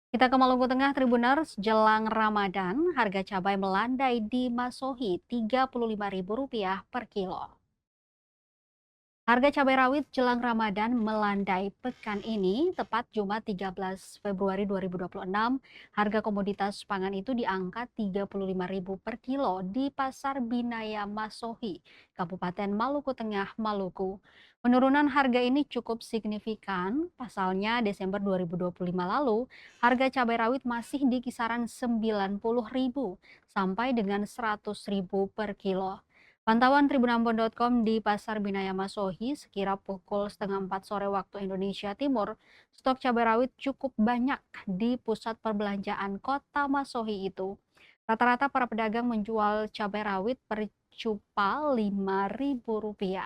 Kita ke Maluku Tengah, Tribuners, jelang Ramadan, harga cabai melandai di Masohi Rp35.000 per kilo. Harga cabai rawit jelang Ramadan melandai pekan ini, tepat Jumat 13 Februari 2026. Harga komoditas pangan itu di angka Rp35.000 per kilo di Pasar Binaya Masohi, Kabupaten Maluku Tengah, Maluku. Penurunan harga ini cukup signifikan, pasalnya Desember 2025 lalu, harga cabai rawit masih di kisaran Rp90.000 sampai dengan Rp100.000 per kilo. Pantauan tribunambon.com di Pasar Binaya Masohi sekira pukul setengah 4 sore waktu Indonesia Timur, stok cabai rawit cukup banyak di pusat perbelanjaan kota Masohi itu. Rata-rata para pedagang menjual cabai rawit per cupal Rp5.000.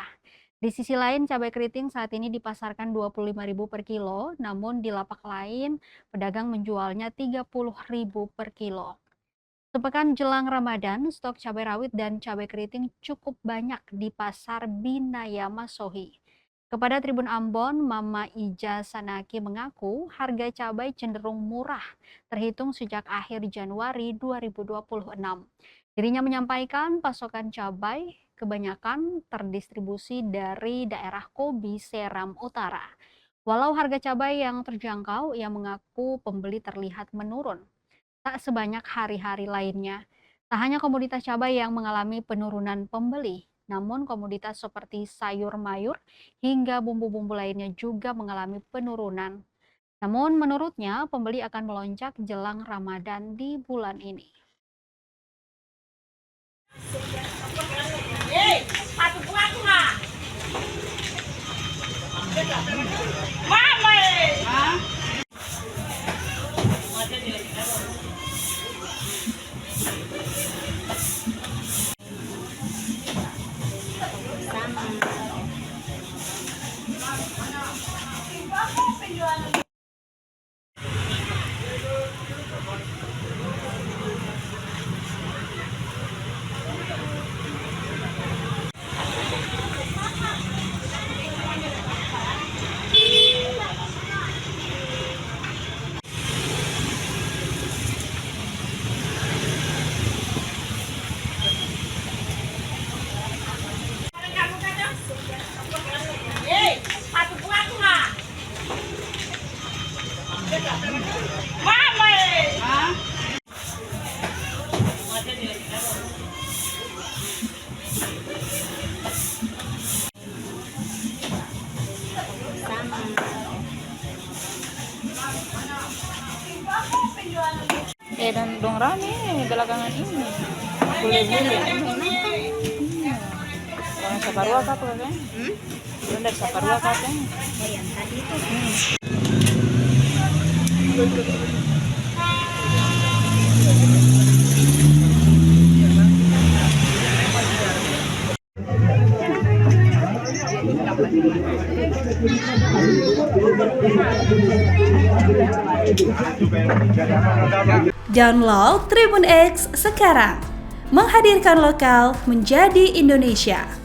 Di sisi lain, cabai keriting saat ini dipasarkan Rp25.000 per kilo, namun di lapak lain pedagang menjualnya Rp30.000 per kilo. Sepekan jelang Ramadan, stok cabai rawit dan cabai keriting cukup banyak di Pasar Binaya Masohi. Kepada Tribun Ambon, Mama Ija Sanaki mengaku harga cabai cenderung murah terhitung sejak akhir Januari 2026. Dirinya menyampaikan pasokan cabai kebanyakan terdistribusi dari daerah Kobi Seram Utara. Walau harga cabai yang terjangkau, ia mengaku pembeli terlihat menurun tak sebanyak hari-hari lainnya. Tak hanya komoditas cabai yang mengalami penurunan pembeli, namun komoditas seperti sayur mayur hingga bumbu-bumbu lainnya juga mengalami penurunan. Namun menurutnya pembeli akan melonjak jelang Ramadan di bulan ini. Dan dong rame belakangan ini bule-bule orang Saparua apa kan? Belum dari Saparua kan? Yang tadi itu. Download Tribun X sekarang, menghadirkan lokal menjadi Indonesia.